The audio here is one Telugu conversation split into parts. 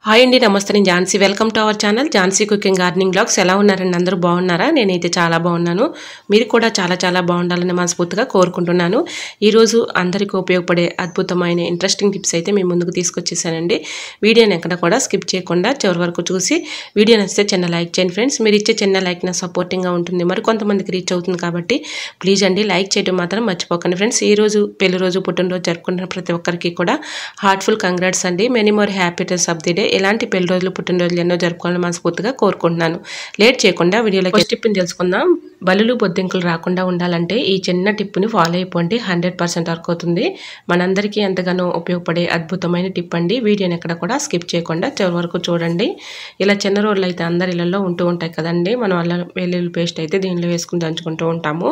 హాయ్ అండి, నమస్తే. నేను Jhansi. Welcome to our channel Jhansi cooking gardening blogs. ఎలా ఉన్నారండి? అందరూ బాగున్నారా? నేనైతే చాలా బాగున్నాను. మీరు కూడా చాలా బాగుండాలని మనస్ఫూర్తిగా కోరుకుంటున్నాను. ఈరోజు అందరికీ ఉపయోగపడే అద్భుతమైన ఇంట్రెస్టింగ్ టిప్స్ అయితే మేము ముందుకు తీసుకొచ్చేసానండి. వీడియోని ఎక్కడ కూడా స్కిప్ చేయకుండా చివరి వరకు చూసి వీడియో నచ్చితే చిన్న లైక్ చేయండి ఫ్రెండ్స్. మీరు ఇచ్చే చిన్న లైక్ నా సపోర్టింగ్గా ఉంటుంది, మరి కొంతమందికి రీచ్ అవుతుంది కాబట్టి ప్లీజ్ అండి లైక్ చేయడం మాత్రం మర్చిపోకండి ఫ్రెండ్స్. ఈరోజు పెళ్లి రోజు, పుట్టినరోజు జరుపుకుంటున్న ప్రతి ఒక్కరికి కూడా హార్ట్ఫుల్ కంగ్రాట్స్ అండి. Many more happy returns of the day. ఇలాంటి పెళ్లి రోజులు, పుట్టినరోజులు ఎన్నో జరుపుకోవాలని మనస్ఫూర్తిగా కోరుకుంటున్నాను. లేట్ చేయకుండా వీడియోలో ఫస్ట్ టిప్ని తెలుసుకుందాం. బలులు, బొద్దింకలు రాకుండా ఉండాలంటే ఈ చిన్న టిప్ని ఫాలో అయిపోండి. 100% వర్క్ అవుతుంది. మనందరికీ ఎంతగానో ఉపయోగపడే అద్భుతమైన టిప్ అండి. వీడియోని ఎక్కడ కూడా స్కిప్ చేయకుండా చివరి వరకు చూడండి. ఇలా చిన్న రోళ్ళు అయితే అందరి ఇళ్లలో ఉంటూ ఉంటాయి కదండి. మనం అల్లం వెల్లుల్లి పేస్ట్ అయితే దీనిలో వేసుకుని దంచుకుంటూ ఉంటాము.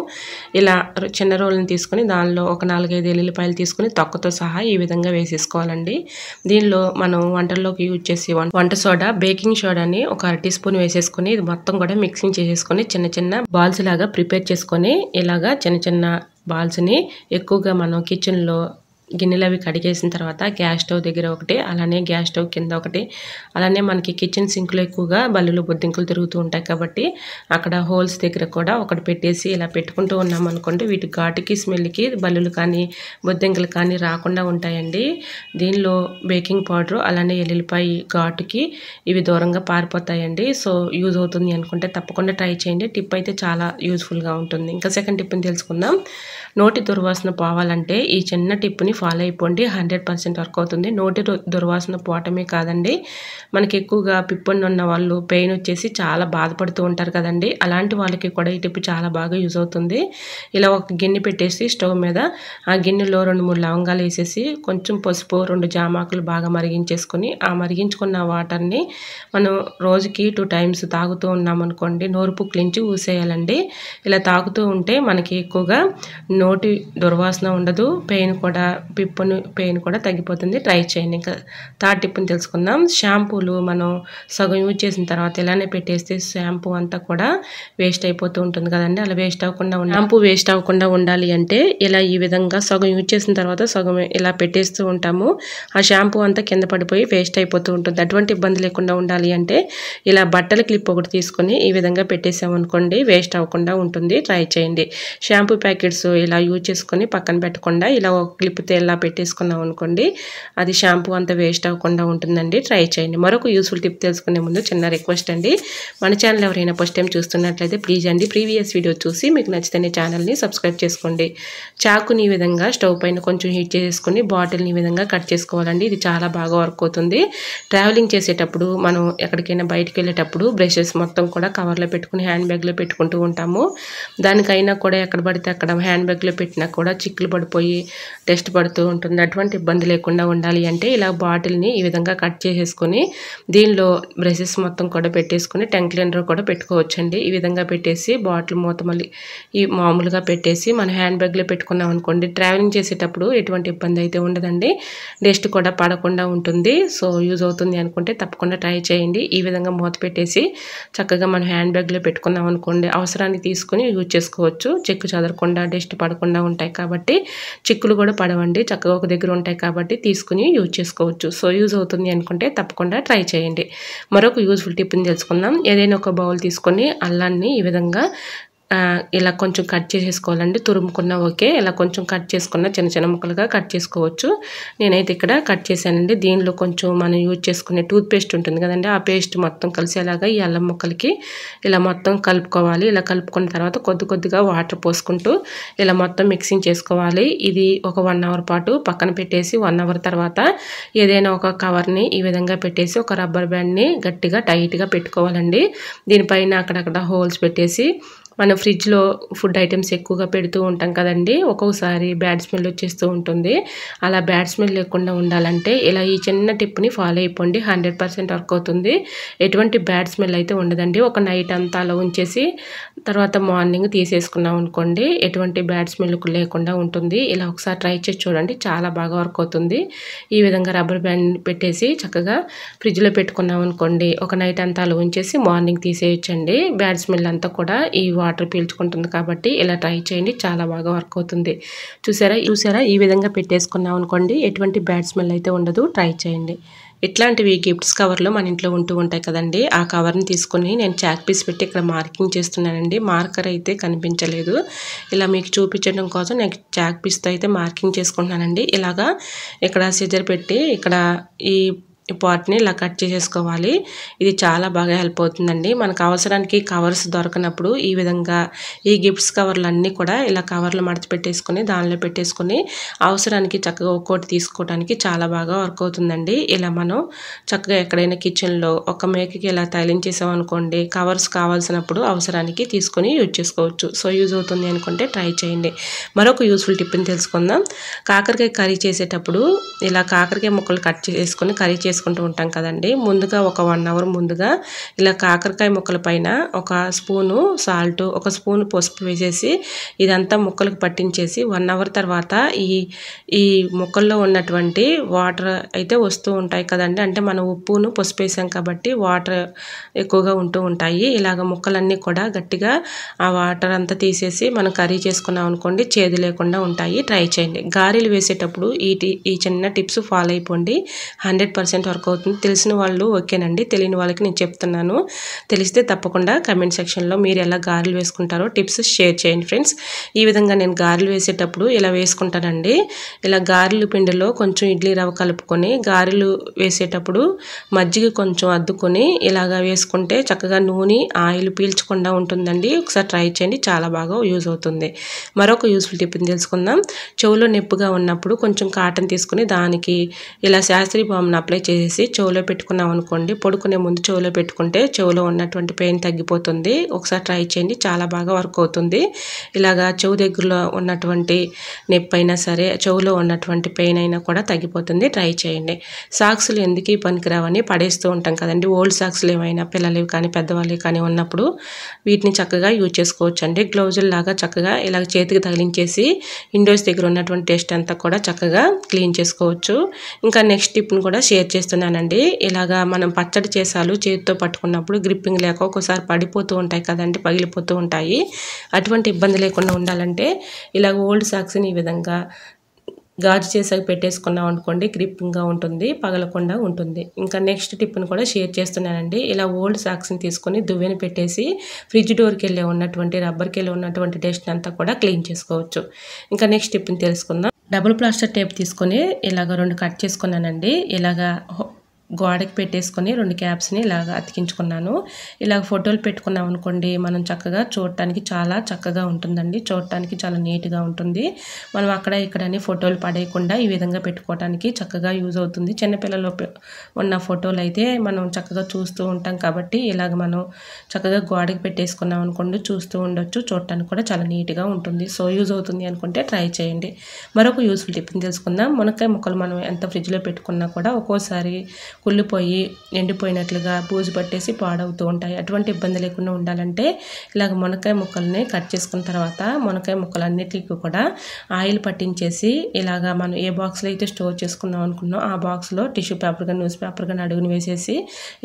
ఇలా చిన్న రోళ్ళని తీసుకుని దానిలో ఒక 4-5 ఎల్లుల్లిపాయలు తీసుకుని తొక్కతో సహా ఈ విధంగా వేసేసుకోవాలండి. దీనిలో మనం వంటల్లోకి యూజ్ చేసి వంట సోడా, బేకింగ్ సోడాని ఒక 1/2 టీ స్పూన్ వేసేసుకొని ఇది మొత్తం కూడా మిక్సింగ్ చేసేసుకొని చిన్న చిన్న బాల్స్ లాగా ప్రిపేర్ చేసుకొని ఇలాగా చిన్న చిన్న బాల్స్ని ఎక్కువగా మనం కిచెన్లో గిన్నెలు అవి కడిగేసిన తర్వాత గ్యాస్ స్టవ్ దగ్గర ఒకటి, అలానే గ్యాస్ స్టవ్ కింద ఒకటి, అలానే మనకి కిచెన్ సింక్లో ఎక్కువగా బల్లులు, బొద్దింకలు తిరుగుతూ ఉంటాయి కాబట్టి అక్కడ హోల్స్ దగ్గర కూడా ఒకటి పెట్టేసి ఇలా పెట్టుకుంటూ ఉన్నాం అనుకోండి, వీటి ఘాటుకి, స్మెల్కి బల్లులు కానీ బొద్దింకలు కానీ రాకుండా ఉంటాయండి. దీనిలో బేకింగ్ పౌడర్ అలానే ఎల్లుల్లిపాయ ఘాటుకి ఇవి దూరంగా పారిపోతాయండి. సో యూజ్ అవుతుంది అనుకుంటే తప్పకుండా ట్రై చేయండి. టిప్ అయితే చాలా యూజ్ఫుల్గా ఉంటుంది. ఇంకా సెకండ్ టిప్ని తెలుసుకుందాం. నోటి దుర్వాసన పోవాలంటే ఈ చిన్న టిప్ని ఫాలో అయిపోండి. 100% వర్క్ అవుతుంది. నోటి దుర్వాసన పోవటమే కాదండి, మనకి ఎక్కువగా పిప్పండి ఉన్న వాళ్ళు పెయిన్ వచ్చేసి చాలా బాధపడుతూ ఉంటారు కదండి. అలాంటి వాళ్ళకి కూడా ఈ టిప్ చాలా బాగా యూజ్ అవుతుంది. ఇలా ఒక గిన్నె పెట్టేసి స్టవ్ మీద ఆ గిన్నెలో 2-3 లవంగాలు వేసేసి కొంచెం పసుపు, 2 జామాకులు బాగా మరిగించేసుకొని ఆ మరిగించుకున్న వాటర్ని మనం రోజుకి 2 టైమ్స్ తాగుతూ ఉన్నామనుకోండి, నోరు పుక్కిలించి ఊసేయాలండి. ఇలా తాగుతూ ఉంటే మనకి ఎక్కువగా నోటి దుర్వాసన ఉండదు, పెయిన్ కూడా తగ్గిపోతుంది. ట్రై చేయండి. ఇంకా థర్డ్ టిప్ని తెలుసుకుందాం. షాంపూలు మనం సగం యూజ్ చేసిన తర్వాత ఇలానే పెట్టేస్తే షాంపూ అంతా కూడా వేస్ట్ అయిపోతూ ఉంటుంది కదండి. అలా షాంపూ వేస్ట్ అవ్వకుండా ఉండాలి అంటే ఇలా ఈ విధంగా సగం యూజ్ చేసిన తర్వాత సగం ఇలా పెట్టేస్తూ ఉంటాము. ఆ షాంపూ అంతా కింద పడిపోయి వేస్ట్ అయిపోతూ ఉంటుంది. అటువంటి ఇబ్బంది లేకుండా ఉండాలి అంటే ఇలా బట్టల క్లిప్ ఒకటి తీసుకొని ఈ విధంగా పెట్టేసామనుకోండి, వేస్ట్ అవ్వకుండా ఉంటుంది. ట్రై చేయండి. షాంపూ ప్యాకెట్స్ ఇలా యూజ్ చేసుకొని పక్కన పెట్టకుండా ఇలా ఒక క్లిప్తో ఇలా పెట్టేసుకున్నాం అనుకోండి, అది షాంపూ అంతా వేస్ట్ అవ్వకుండా ఉంటుందండి. ట్రై చేయండి. మరొక యూస్ఫుల్ టిప్ తెలుసుకునే ముందు చిన్న రిక్వెస్ట్ అండి, మన ఛానల్ ఎవరైనా ఫస్ట్ టైం చూస్తున్నట్లయితే ప్లీజ్ అండి ప్రీవియస్ వీడియో చూసి మీకు నచ్చితేనే ఛానల్ని సబ్స్క్రైబ్ చేసుకోండి. చాకుని ఈ విధంగా స్టవ్ పైన కొంచెం హీట్ చేసుకొని బాటిల్ని ఈ విధంగా కట్ చేసుకోవాలండి. ఇది చాలా బాగా వర్క్ అవుతుంది. ట్రావెలింగ్ చేసేటప్పుడు మనం ఎక్కడికైనా బయటకు వెళ్ళేటప్పుడు బ్రషెస్ మొత్తం కూడా కవర్లో పెట్టుకుని హ్యాండ్ బ్యాగ్లో పెట్టుకుంటూ ఉంటాము. దానికైనా కూడా ఎక్కడ పడితే అక్కడ హ్యాండ్ బ్యాగ్లో పెట్టినా కూడా చిక్కులు పడిపోయి డస్ట్ పడుతూ ఉంటుంది. అటువంటి ఇబ్బంది లేకుండా ఉండాలి అంటే ఇలా బాటిల్ని ఈ విధంగా కట్ చేసేసుకొని దీనిలో బ్రషెస్ మొత్తం కూడా పెట్టేసుకొని టంగ్ క్లీనర్ కూడా పెట్టుకోవచ్చండి. ఈ విధంగా పెట్టేసి బాటిల్ మూత మళ్ళీ ఈ మామూలుగా పెట్టేసి మన హ్యాండ్ బ్యాగ్లో పెట్టుకున్నాం అనుకోండి, ట్రావెలింగ్ చేసేటప్పుడు ఎటువంటి ఇబ్బంది అయితే ఉండదండి. డస్ట్ కూడా పడకుండా ఉంటుంది. సో యూజ్ అవుతుంది అనుకుంటే తప్పకుండా ట్రై చేయండి. ఈ విధంగా మూత పెట్టేసి చక్కగా మన హ్యాండ్ బ్యాగ్లో పెట్టుకున్నాం అనుకోండి, అవసరాన్ని తీసుకుని యూజ్ చేసుకోవచ్చు. చెక్కు చెదరకుండా డస్ట్ పడకుండా ఉంటాయి కాబట్టి, చిక్కులు కూడా పడవండి, చక్కగా ఒక దగ్గర ఉంటాయి కాబట్టి తీసుకుని యూజ్ చేసుకోవచ్చు. సో యూజ్ అవుతుంది అనుకుంటే తప్పకుండా ట్రై చేయండి. మరొక యూజ్ఫుల్ టిప్ని తెలుసుకుందాం. ఏదైనా ఒక బౌల్ తీసుకొని అల్లాన్ని ఈ విధంగా ఇలా కొంచెం కట్ చేసేసుకోవాలండి. తురుముకున్న ఓకే, ఇలా కొంచెం కట్ చేసుకున్న చిన్న చిన్న ముక్కలుగా కట్ చేసుకోవచ్చు. నేనైతే ఇక్కడ కట్ చేశానండి. దీనిలో కొంచెం మనం యూజ్ చేసుకునే టూత్ పేస్ట్ ఉంటుంది కదండి, ఆ పేస్ట్ మొత్తం కలిసేలాగా ఈ అల్లం ముక్కలకి ఇలా మొత్తం కలుపుకోవాలి. ఇలా కలుపుకున్న తర్వాత కొద్దిగా వాటర్ పోసుకుంటూ ఇలా మొత్తం మిక్సింగ్ చేసుకోవాలి. ఇది ఒక 1 అవర్ పాటు పక్కన పెట్టేసి 1 అవర్ తర్వాత ఏదైనా ఒక కవర్ని ఈ విధంగా పెట్టేసి ఒక రబ్బర్ బ్యాండ్ని గట్టిగా టైట్గా పెట్టుకోవాలండి. దీనిపైన అక్కడక్కడ హోల్స్ పెట్టేసి మనం ఫ్రిడ్జ్లో ఫుడ్ ఐటమ్స్ ఎక్కువగా పెడుతూ ఉంటాం కదండి, ఒక్కొక్కసారి బ్యాడ్ స్మెల్ వచ్చేస్తూ ఉంటుంది. అలా బ్యాడ్ స్మెల్ లేకుండా ఉండాలంటే ఇలా ఈ చిన్న టిప్ని ఫాలో అయిపోండి. 100% వర్క్ అవుతుంది. ఎటువంటి బ్యాడ్ స్మెల్ అయితే ఉండదండి. ఒక నైట్ అంతా అలా ఉంచేసి తర్వాత మార్నింగ్ తీసేసుకున్నాం అనుకోండి, ఎటువంటి బ్యాడ్ స్మెల్ లేకుండా ఉంటుంది. ఇలా ఒకసారి ట్రై చేసి చూడండి, చాలా బాగా వర్క్ అవుతుంది. ఈ విధంగా రబ్బర్ బ్యాండ్ పెట్టేసి చక్కగా ఫ్రిడ్జ్లో పెట్టుకున్నాం అనుకోండి, ఒక నైట్ అంతా అలా ఉంచేసి మార్నింగ్ తీసేయచ్చండి. బ్యాడ్ స్మెల్ అంతా కూడా ఈ వాటర్ పీల్చుకుంటుంది కాబట్టి ఇలా ట్రై చేయండి, చాలా బాగా వర్క్ అవుతుంది. చూసారా ఈ విధంగా పెట్టేసుకున్నాం అనుకోండి, ఎటువంటి బ్యాడ్ స్మెల్ అయితే ఉండదు. ట్రై చేయండి. ఇట్లాంటివి గిఫ్ట్స్ కవర్లో మన ఇంట్లో ఉంటూ ఉంటాయి కదండి. ఆ కవర్ని తీసుకొని నేను చాక్ పీస్ పెట్టి ఇక్కడ మార్కింగ్ చేస్తున్నానండి. మార్కర్ అయితే కనిపించలేదు. ఇలా మీకు చూపించడం కోసం నేను చాక్ పీస్తో అయితే మార్కింగ్ చేసుకుంటున్నానండి. ఇలాగా ఇక్కడ సిజర్ పెట్టి ఇక్కడ ఈ పార్ట్ని ఇలా కట్ చేసేసుకోవాలి. ఇది చాలా బాగా హెల్ప్ అవుతుందండి. మనకు అవసరానికి కవర్స్ దొరకనప్పుడు ఈ విధంగా ఈ గిఫ్ట్స్ కవర్లు అన్నీ కూడా ఇలా కవర్లు మడత పెట్టేసుకొని దానిలో పెట్టేసుకొని అవసరానికి చక్కగా ఒక్కోటి తీసుకోవడానికి చాలా బాగా వర్క్ అవుతుందండి. ఇలా మనం చక్కగా ఎక్కడైనా కిచెన్లో ఒక మేకకి ఇలా తగిలించేసాం అనుకోండి, కవర్స్ కావాల్సినప్పుడు అవసరానికి తీసుకొని యూజ్ చేసుకోవచ్చు. సో యూజ్ అవుతుంది అనుకుంటే ట్రై చేయండి. మరొక యూస్ఫుల్ టిప్ని తెలుసుకుందాం. కాకరకాయ కర్రీ చేసేటప్పుడు ఇలా కాకరకాయ ముక్కలు కట్ చేసుకొని కర్రీ చేసుకుంటూ ఉంటాం కదండి. ముందుగా ఒక 1 అవర్ ముందుగా ఇలా కాకరకాయ ముక్కల పైన ఒక స్పూను సాల్ట్, ఒక స్పూన్ పసుపు వేసేసి ఇదంతా ముక్కలకు పట్టించేసి 1 అవర్ తర్వాత ఈ ముక్కల్లో ఉన్నటువంటి వాటర్ అయితే వస్తూ ఉంటాయి కదండి. అంటే మనం ఉప్పును పసుపు వేసాం కాబట్టి వాటర్ ఎక్కువగా ఉంటూ ఉంటాయి. ఇలాగ ముక్కలన్నీ కూడా గట్టిగా ఆ వాటర్ అంతా తీసేసి మనం కర్రీ చేసుకున్నాం అనుకోండి, చేదు లేకుండా ఉంటాయి. ట్రై చేయండి. గారెలు వేసేటప్పుడు ఈ చిన్న టిప్స్ ఫాలో అయిపోండి. 100% వర్క్ అవుతుంది. తెలిసిన వాళ్ళు ఓకేనండి, తెలియని వాళ్ళకి నేను చెప్తున్నాను. తెలిస్తే తప్పకుండా కమెంట్ సెక్షన్లో మీరు ఎలా గారెలు వేసుకుంటారో టిప్స్ షేర్ చేయండి ఫ్రెండ్స్. ఈ విధంగా నేను గారెలు వేసేటప్పుడు ఇలా వేసుకుంటానండి. ఇలా గారెలు పిండిలో కొంచెం ఇడ్లీ రవ్వ కలుపుకొని గారెలు వేసేటప్పుడు మజ్జిగ కొంచెం అద్దుకొని ఇలాగా వేసుకుంటే చక్కగా నూనె ఆయిల్ పీల్చకుండా ఉంటుందండి. ఒకసారి ట్రై చేయండి, చాలా బాగా యూజ్ అవుతుంది. మరొక యూస్ఫుల్ టిప్ని తెలుసుకుందాం. చెవులో నొప్పిగా ఉన్నప్పుడు కొంచెం కాటన్ తీసుకుని దానికి ఇలా శాస్త్రీ బామ్ని అప్లై చేసేసి చెవులో పెట్టుకున్నాం అనుకోండి, పడుకునే ముందు చెవులో పెట్టుకుంటే చెవులో ఉన్నటువంటి పెయిన్ తగ్గిపోతుంది. ఒకసారి ట్రై చేయండి, చాలా బాగా వర్క్ అవుతుంది. ఇలాగా చెవు దగ్గరలో ఉన్నటువంటి నొప్పి అయినా సరే, చెవులో ఉన్నటువంటి పెయిన్ అయినా కూడా తగ్గిపోతుంది. ట్రై చేయండి. సాక్స్లు ఎందుకు పనికిరావని పడేస్తూ ఉంటాం కదండి. ఓల్డ్ సాక్స్లు ఏమైనా పిల్లలవి కానీ పెద్దవాళ్ళవి కానీ ఉన్నప్పుడు వీటిని చక్కగా యూజ్ చేసుకోవచ్చు అండి. గ్లౌజులు లాగా చక్కగా ఇలా చేతికి తగిలించేసి ఇండోస్ దగ్గర ఉన్నటువంటి టెస్ట్ అంతా కూడా చక్కగా క్లీన్ చేసుకోవచ్చు. ఇంకా నెక్స్ట్ టిప్ని కూడా షేర్ చేస్తున్నానండి. ఇలాగా మనం పచ్చడి చేసాలు చేతితో పట్టుకున్నప్పుడు గ్రిప్పింగ్ లేక ఒక్కోసారి పడిపోతూ ఉంటాయి కదండి, పగిలిపోతూ ఉంటాయి. అటువంటి ఇబ్బంది లేకుండా ఉండాలంటే ఇలాగ ఓల్డ్ సాక్స్ని ఈ విధంగా గాజు చేసాక పెట్టేసుకున్నాం అనుకోండి, గ్రిప్పింగ్గా ఉంటుంది, పగలకుండా ఉంటుంది. ఇంకా నెక్స్ట్ టిప్ని కూడా షేర్ చేస్తున్నానండి. ఇలా ఓల్డ్ సాక్స్ని తీసుకొని దువ్వెని పెట్టేసి ఫ్రిడ్జ్ డోర్కి వెళ్ళి ఉన్నటువంటి రబ్బర్కి వెళ్ళి ఉన్నటువంటి డస్ట్ అంతా కూడా క్లీన్ చేసుకోవచ్చు. ఇంకా నెక్స్ట్ టిప్ని తెలుసుకుందాం. డబుల్ ప్లాస్టర్ టేప్ తీసుకొని ఇలాగ 2 కట్ చేసుకున్నానండి. ఇలాగా గోడకి పెట్టేసుకొని 2 క్యాప్స్ని ఇలాగ అతికించుకున్నాను. ఇలాగ ఫోటోలు పెట్టుకున్నాం అనుకోండి, మనం చక్కగా చూడటానికి చాలా చక్కగా ఉంటుందండి. చూడటానికి చాలా నీట్గా ఉంటుంది. మనం అక్కడ ఇక్కడని ఫోటోలు పడేయకుండా ఈ విధంగా పెట్టుకోవడానికి చక్కగా యూజ్ అవుతుంది. చిన్నపిల్లలు ఉన్న ఫోటోలు అయితే మనం చక్కగా చూస్తూ ఉంటాం కాబట్టి ఇలాగ మనం చక్కగా గోడకి పెట్టేసుకున్నాం అనుకోండి, చూస్తూ ఉండొచ్చు. చూడటానికి కూడా చాలా నీట్గా ఉంటుంది. సో యూజ్ అవుతుంది అనుకుంటే ట్రై చేయండి. మరొక యూస్ఫుల్ టిప్ని తెలుసుకుందాం. మునక్కాయ ముక్కలు మనం ఎంత ఫ్రిడ్జ్లో పెట్టుకున్నా కూడా ఒక్కోసారి కుళ్ళిపోయి ఎండిపోయినట్లుగా బూజు పట్టేసి పాడవుతూ ఉంటాయి. అటువంటి ఇబ్బంది లేకుండా ఉండాలంటే ఇలాగ మునక్కాయ ముక్కల్ని కట్ చేసుకున్న తర్వాత మునక్కాయ ముక్కలన్నిటికీ కూడా ఆయిల్ పట్టించేసి ఇలాగా మనం ఏ బాక్స్లో అయితే స్టోర్ చేసుకుందాం అనుకున్నాం ఆ బాక్స్లో టిష్యూ పేపర్ కానీ న్యూస్ పేపర్ కానీ అడుగుని వేసేసి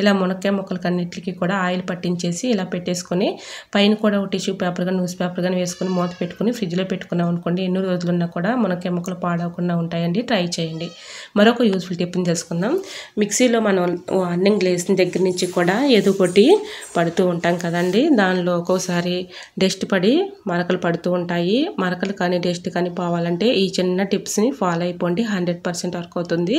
ఇలా మునక్కాయ ముక్కలకి అన్నిటికీ కూడా ఆయిల్ పట్టించేసి ఇలా పెట్టేసుకొని పైన కూడా ఒక టిష్యూ పేపర్ కానీ న్యూస్ పేపర్ కానీ వేసుకొని మూత పెట్టుకుని ఫ్రిడ్జ్లో పెట్టుకున్నాం అనుకోండి, ఎన్ని రోజులున్నా కూడా మునక్కాయ ముక్కలు పాడవకుండా ఉంటాయండి. ట్రై చేయండి. మరొక యూస్ఫుల్ టిప్ని తెలుసుకుందాం. మిక్సీలో మనం అన్నం గ్లేసిన దగ్గర నుంచి కూడా ఏదో ఒకటి పడుతూ ఉంటాం కదండి. దానిలో ఒక్కోసారి డస్ట్ పడి మరకలు పడుతూ ఉంటాయి. మరకలు కానీ డస్ట్ కానీ పోవాలంటే ఈ చిన్న టిప్స్ని ఫాలో అయిపోండి. 100% వర్క్ అవుతుంది.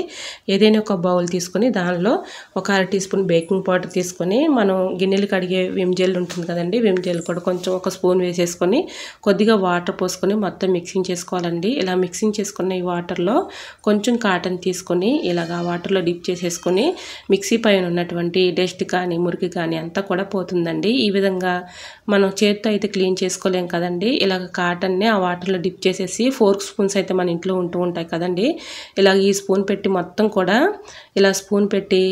ఏదైనా ఒక బౌల్ తీసుకొని దానిలో ఒక 1/2 టీ స్పూన్ బేకింగ్ పౌడర్ తీసుకొని మనం గిన్నెలు కడిగే విమ్ జెల్ ఉంటుంది కదండి, విమ్ జెల్ కూడా కొంచెం ఒక స్పూన్ వేసేసుకొని కొద్దిగా వాటర్ పోసుకొని మొత్తం మిక్సింగ్ చేసుకోవాలండి. ఇలా మిక్సింగ్ చేసుకున్న ఈ వాటర్లో కొంచెం కాటన్ తీసుకొని ఇలాగా వాటర్లో డిప్ చేసేసుకొని మిక్సీ పైన ఉన్నటువంటి డస్ట్ కానీ మురికి కానీ అంతా కూడా పోతుందండి. ఈ విధంగా మనం చేత్తో అయితే క్లీన్ చేసుకోలేం కదండి. ఇలాగ కాటన్ని ఆ వాటర్లో డిప్ చేసేసి 4 స్పూన్స్ అయితే మన ఇంట్లో ఉంటూ ఉంటాయి కదండి. ఇలాగ ఈ స్పూన్ పెట్టి మొత్తం కూడా ఇలా స్పూన్ పెట్టి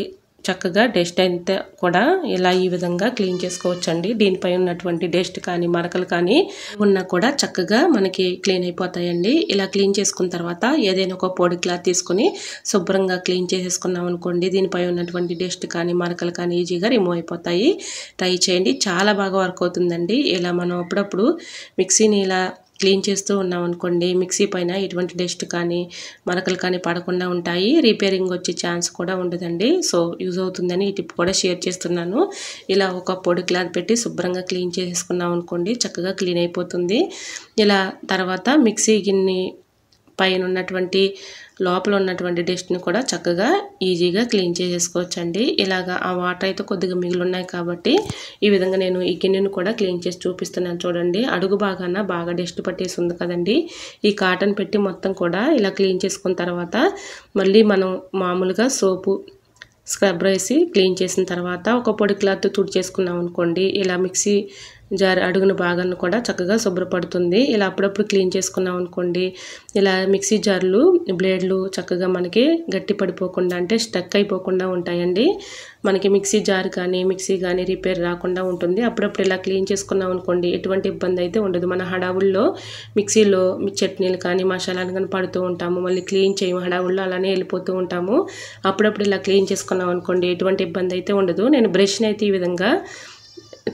చక్కగా డస్ట్ అంతా కూడా ఇలా ఈ విధంగా క్లీన్ చేసుకోవచ్చండి. దీనిపై ఉన్నటువంటి డస్ట్ కానీ మరకలు కానీ ఉన్నా కూడా చక్కగా మనకి క్లీన్ అయిపోతాయండి. ఇలా క్లీన్ చేసుకున్న తర్వాత ఏదైనా ఒక పొడి క్లాత్ తీసుకొని శుభ్రంగా క్లీన్ చేసేసుకున్నాం అనుకోండి, దీనిపై ఉన్నటువంటి డస్ట్ కానీ మరకలు కానీ ఈజీగా రిమూవ్ అయిపోతాయి. ట్రై చేయండి, చాలా బాగా వర్క్ అవుతుందండి. ఇలా మనం అప్పుడప్పుడు మిక్సీని ఇలా క్లీన్ చేస్తూ ఉన్నాం అనుకోండి మిక్సీ పైన ఎటువంటి డస్ట్ కానీ మరకలు కానీ పడకుండా ఉంటాయి. రిపేరింగ్ వచ్చే ఛాన్స్ కూడా ఉండదండి. సో యూజ్ అవుతుందని ఈ టిప్ కూడా షేర్ చేస్తున్నాను. ఇలా ఒక పొడి క్లాత్ పెట్టి శుభ్రంగా క్లీన్ చేసుకున్నాం అనుకోండి చక్కగా క్లీన్ అయిపోతుంది. ఇలా తర్వాత మిక్సీ గిన్నె పైన ఉన్నటువంటి లోపల ఉన్నటువంటి డస్ట్ని కూడా చక్కగా ఈజీగా క్లీన్ చేసేసుకోవచ్చండి. ఇలాగా ఆ వాటర్ అయితే కొద్దిగా మిగిలి ఉన్నాయి కాబట్టి ఈ విధంగా నేను ఈ గిన్నెను కూడా క్లీన్ చేసి చూపిస్తున్నాను చూడండి. అడుగు భాగాన బాగా డస్ట్ పట్టేసి ఉంది కదండి. ఈ కాటన్ పెట్టి మొత్తం కూడా ఇలా క్లీన్ చేసుకున్న తర్వాత మళ్ళీ మనం మామూలుగా సోపు స్క్రబ్ వేసి క్లీన్ చేసిన తర్వాత ఒక పొడి క్లాత్ తుడిచేసుకున్నాం అనుకోండి ఇలా మిక్సీ జార్ అడుగున భాగాన్ని కూడా చక్కగా శుభ్రపడుతుంది. ఇలా అప్పుడప్పుడు క్లీన్ చేసుకున్నాం అనుకోండి ఇలా మిక్సీ జార్లు బ్లేడ్లు చక్కగా మనకి గట్టి పడిపోకుండా అంటే స్టక్ అయిపోకుండా ఉంటాయండి. మనకి మిక్సీ జార్ కానీ మిక్సీ కానీ రిపేర్ రాకుండా ఉంటుంది. అప్పుడప్పుడు ఇలా క్లీన్ చేసుకున్నాం అనుకోండి ఎటువంటి ఇబ్బంది అయితే ఉండదు. మన హడావుల్లో మిక్సీలో చట్నీలు కానీ మసాలాలు కానీ పడుతూ ఉంటాము, మళ్ళీ క్లీన్ చేయము, హడావుల్లో అలానే వెళ్ళిపోతూ ఉంటాము. అప్పుడప్పుడు ఇలా క్లీన్ చేసుకున్నాం అనుకోండి ఎటువంటి ఇబ్బంది అయితే ఉండదు. నేను బ్రష్ని అయితే ఈ విధంగా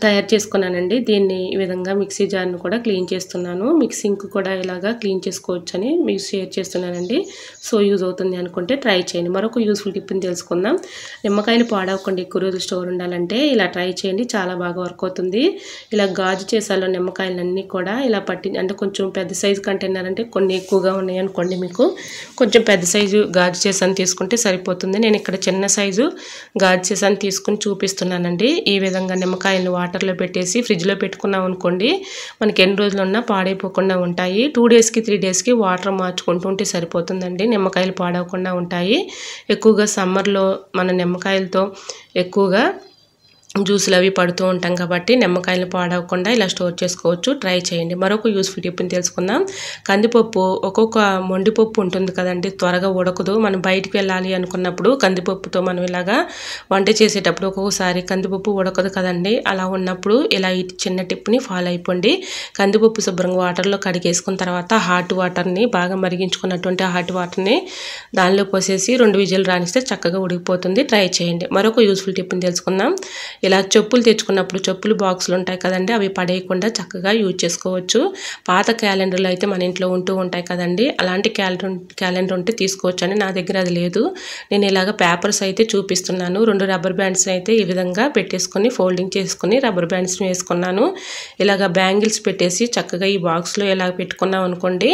తయారు చేసుకున్నానండి. దీన్ని ఈ విధంగా మిక్సీ జార్ను కూడా క్లీన్ చేస్తున్నాను. మిక్సింగ్ కూడా ఇలాగా క్లీన్ చేసుకోవచ్చని మీకు షేర్ చేస్తున్నానండి. సో యూజ్ అవుతుంది అనుకుంటే ట్రై చేయండి. మరొక యూస్ఫుల్ టిప్ని తెలుసుకుందాం. నిమ్మకాయలు పాడవకుండా ఎక్కువ రోజులు స్టోర్ ఉండాలంటే ఇలా ట్రై చేయండి, చాలా బాగా వర్క్ అవుతుంది. ఇలా గాజు చేసాలో నిమ్మకాయలన్నీ కూడా ఇలా పట్టి అంటే కొంచెం పెద్ద సైజు కంటైనర్ అంటే కొన్ని ఎక్కువగా ఉన్నాయి అనుకోండి మీకు కొంచెం పెద్ద సైజు గాజు చేసాను తీసుకుంటే సరిపోతుంది. నేను ఇక్కడ చిన్న సైజు గాజు చేసాను తీసుకుని చూపిస్తున్నానండి. ఈ విధంగా నిమ్మకాయలు వాటర్లో పెట్టేసి ఫ్రిడ్జ్లో పెట్టుకున్నాం అనుకోండి మనకి ఎన్ని రోజులు ఉన్నా పాడైపోకుండా ఉంటాయి. 2 డేస్కి 3 డేస్కి వాటర్ మార్చుకుంటూ ఉంటే సరిపోతుందండి. నిమ్మకాయలు పాడవకుండా ఉంటాయి. ఎక్కువగా సమ్మర్లో మన నిమ్మకాయలతో ఎక్కువగా జ్యూసులు అవి పడుతూ ఉంటాం కాబట్టి నిమ్మకాయలు పాడవకుండా ఇలా స్టోర్ చేసుకోవచ్చు. ట్రై చేయండి. మరొక యూస్ఫుల్ టిప్ని తెలుసుకుందాం. కందిపప్పు ఒక్కొక్క మొండిపప్పు ఉంటుంది కదండి, త్వరగా ఉడకదు. మనం బయటికి వెళ్ళాలి అనుకున్నప్పుడు కందిపప్పుతో మనం ఇలాగా వంట చేసేటప్పుడు ఒక్కొక్కసారి కందిపప్పు ఉడకదు కదండి. అలా ఉన్నప్పుడు ఇలా ఈ చిన్న టిప్ని ఫాలో అయిపోండి. కందిపప్పు శుభ్రంగా వాటర్లో కడిగేసుకున్న తర్వాత హాట్ వాటర్ని బాగా మరిగించుకున్నటువంటి హాట్ వాటర్ని దానిలో పోసేసి 2 విజిల్ రానిస్తే చక్కగా ఉడికిపోతుంది. ట్రై చేయండి. మరొక యూస్ఫుల్ టిప్ని తెలుసుకుందాం. ఇలా చెప్పులు తెచ్చుకున్నప్పుడు చెప్పులు బాక్సులు ఉంటాయి కదండి, అవి పడేయకుండా చక్కగా యూజ్ చేసుకోవచ్చు. పాత క్యాలెండర్లు అయితే మన ఇంట్లో ఉంటూ ఉంటాయి కదండి, అలాంటి క్యాలెండర్ ఉంటే తీసుకోవచ్చు అని. నా దగ్గర అది లేదు. నేను ఇలాగ పేపర్స్ అయితే చూపిస్తున్నాను. 2 రబ్బర్ బ్యాండ్స్ అయితే ఈ విధంగా పెట్టేసుకొని ఫోల్డింగ్ చేసుకుని రబ్బర్ బ్యాండ్స్ వేసుకున్నాను. ఇలాగ బ్యాంగిల్స్ పెట్టేసి చక్కగా ఈ బాక్స్లో ఇలా పెట్టుకున్నాం అనుకోండి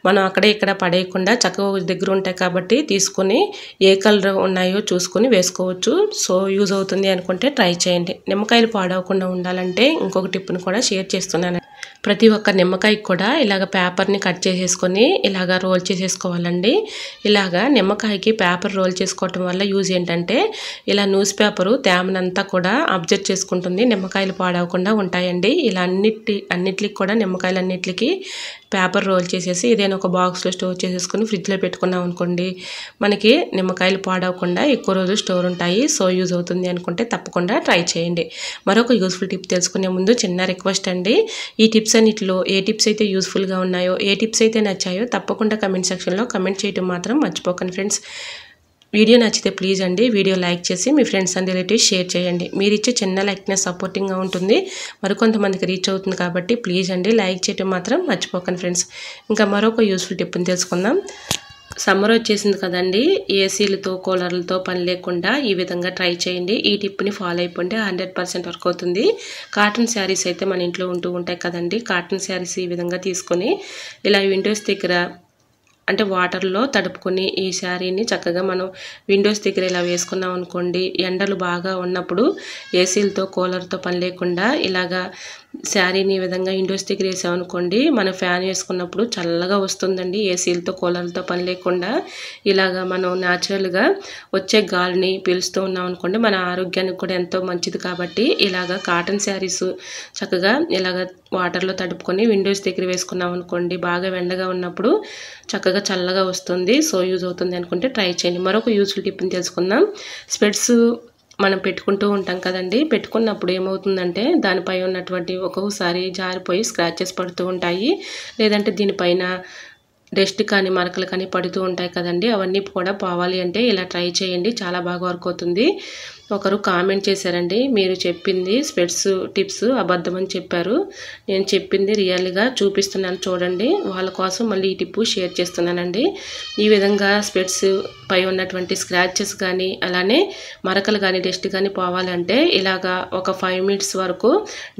మనం అక్కడే ఇక్కడ పడేయకుండా చక్కగా దగ్గర ఉంటాయి కాబట్టి తీసుకొని ఏ కలర్ ఉన్నాయో చూసుకొని వేసుకోవచ్చు. సో యూజ్ అవుతుంది అనుకుంటే ట్రై చేయండి. నిమ్మకాయలు పాడవకుండా ఉండాలంటే ఇంకొక టిప్ని కూడా షేర్ చేస్తున్నాను. ప్రతి ఒక్క నిమ్మకాయకి కూడా ఇలాగ పేపర్ని కట్ చేసేసుకొని ఇలాగ రోల్ చేసేసుకోవాలండి. ఇలాగ నిమ్మకాయకి పేపర్ రోల్ చేసుకోవటం వల్ల యూజ్ ఏంటంటే ఇలా న్యూస్ పేపరు తేమనంతా కూడా అబ్జర్వ్ చేసుకుంటుంది, నిమ్మకాయలు పాడవకుండా ఉంటాయండి. ఇలా అన్నిటికి కూడా నిమ్మకాయలన్నిటికి పేపర్ రోల్ చేసేసి ఏదైనా ఒక బాక్స్లో స్టోర్ చేసేసుకొని ఫ్రిడ్జ్లో పెట్టుకున్నాం అనుకోండి మనకి నిమ్మకాయలు పాడవకుండా ఎక్కువ రోజులు స్టోర్ ఉంటాయి. సో యూజ్ అవుతుంది అనుకుంటే తప్పకుండా ట్రై చేయండి. మరొక యూస్ఫుల్ టిప్ తెలుసుకునే ముందు చిన్న రిక్వెస్ట్ అండి. ఈ టిప్స్ అన్నిటిలో ఏ టిప్స్ అయితే యూస్ఫుల్గా ఉన్నాయో ఏ టిప్స్ అయితే నచ్చాయో తప్పకుండా కమెంట్ సెక్షన్లో కమెంట్ చేయడం మాత్రం మర్చిపోకండి ఫ్రెండ్స్. వీడియో నచ్చితే ప్లీజ్ అండి వీడియో లైక్ చేసి మీ ఫ్రెండ్స్ అండ్ రిలేటివ్స్ షేర్ చేయండి. మీరు ఇచ్చే చిన్న లైక్నెస్ సపోర్టింగ్గా ఉంటుంది, మరికొంతమందికి రీచ్ అవుతుంది కాబట్టి ప్లీజ్ అండి లైక్ చేయడం మాత్రం మర్చిపోకండి ఫ్రెండ్స్. ఇంకా మరొక యూస్ఫుల్ టిప్ని తెలుసుకుందాం. సమ్మర్ వచ్చేసింది కదండి, ఏసీలతో కూలర్లతో పని లేకుండా ఈ విధంగా ట్రై చేయండి. ఈ టిప్ని ఫాలో అయిపోండి, 100% వర్క్ అవుతుంది. కాటన్ శారీస్ అయితే మన ఇంట్లో ఉంటూ ఉంటాయి కదండి, కాటన్ శారీస్ ఈ విధంగా తీసుకొని ఇలా విండోస్ దగ్గర అంటే వాటర్లో తడుపుకొని ఈ శారీని చక్కగా మనం విండోస్ దగ్గర ఇలా వేసుకున్నాం అనుకోండి ఎండలు బాగా ఉన్నప్పుడు ఏసీలతో కూలర్తో పని లేకుండా ఇలాగా శారీని ఈ విధంగా విండోస్ దగ్గర వేసామనుకోండి మన ఫ్యాన్ వేసుకున్నప్పుడు చల్లగా వస్తుందండి. ఏసీలతో కూలర్లతో పని లేకుండా ఇలాగా మనం న్యాచురల్గా వచ్చే గాలిని పీలుస్తూ ఉన్నాం అనుకోండి మన ఆరోగ్యానికి కూడా ఎంతో మంచిది. కాబట్టి ఇలాగా కాటన్ శారీస్ చక్కగా ఇలాగ వాటర్లో తడుపుకొని విండోస్ దగ్గర వేసుకున్నాం అనుకోండి బాగా ఎండగా ఉన్నప్పుడు చక్కగా చల్లగా వస్తుంది. సో యూజ్ అవుతుంది అనుకుంటే ట్రై చేయండి. మరొక యూజ్ఫుల్ టిప్ని తెలుసుకుందాం. స్పెట్స్ మనం పెట్టుకుంటూ ఉంటాం కదండి, పెట్టుకున్నప్పుడు ఏమవుతుందంటే దానిపై ఉన్నటువంటి ఒక్కొక్కసారి జారిపోయి స్క్రాచెస్ పడుతూ ఉంటాయి, లేదంటే దీనిపైన డస్ట్ కానీ మరకలు కానీ పడుతూ ఉంటాయి కదండి. అవన్నీ కూడా పోవాలి అంటే ఇలా ట్రై చేయండి, చాలా బాగా వర్క్ అవుతుంది. ఒకరు కామెంట్ చేశారండి, మీరు చెప్పింది స్పెట్స్ టిప్స్ అబద్ధం అని చెప్పారు. నేను చెప్పింది రియల్గా చూపిస్తున్నాను చూడండి. వాళ్ళ కోసం మళ్ళీ ఈ టిప్పు షేర్ చేస్తున్నానండి. ఈ విధంగా స్పెట్స్ పై ఉన్నటువంటి స్క్రాచెస్ కానీ అలానే మరకలు కానీ డస్ట్ కానీ పోవాలంటే ఇలాగా ఒక 5 మినిట్స్ వరకు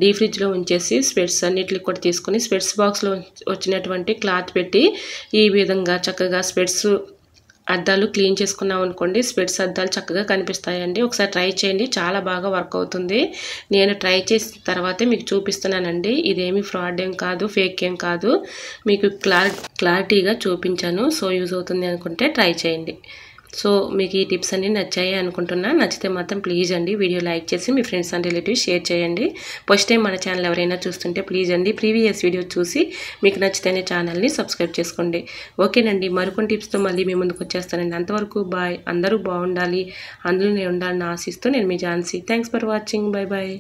డీప్ ఫ్రిడ్జ్లో ఉంచేసి స్పెట్స్ అన్నిటిని కూడా తీసుకొని స్పెట్స్ బాక్స్లో వచ్చినటువంటి క్లాత్ పెట్టి ఈ విధంగా చక్కగా స్పెట్స్ అద్దాలు క్లీన్ చేసుకున్నాం అనుకోండి, స్పెట్స్ అద్దాలు చక్కగా కనిపిస్తాయండి. ఒకసారి ట్రై చేయండి, చాలా బాగా వర్క్ అవుతుంది. నేను ట్రై చేసిన తర్వాతే మీకు చూపిస్తున్నానండి. ఇదేమి ఫ్రాడ్ ఏం కాదు, ఫేక్ ఏం కాదు, మీకు క్లారిటీగా చూపించాను. సో యూజ్ అవుతుంది అనుకుంటే ట్రై చేయండి. సో మీకు ఈ టిప్స్ అన్నీ నచ్చాయి అనుకుంటున్నా. నచ్చితే మాత్రం ప్లీజ్ అండి వీడియో లైక్ చేసి మీ ఫ్రెండ్స్ అండ్ రిలేటివ్స్ షేర్ చేయండి. ఫస్ట్ టైం మన ఛానల్ ఎవరైనా చూస్తుంటే ప్లీజ్ అండి ప్రీవియస్ వీడియో చూసి మీకు నచ్చితేనే ఛానల్ని సబ్స్క్రైబ్ చేసుకోండి. ఓకేనండి, మరికొన్ని టిప్స్తో మళ్ళీ మీ ముందుకు వచ్చేస్తానండి. అంతవరకు బాయ్. అందరూ బాగుండాలి, అందులో నేను ఉండాలని ఆశిస్తూ నేను మీ Jhansi. Thanks for watching. Bye bye.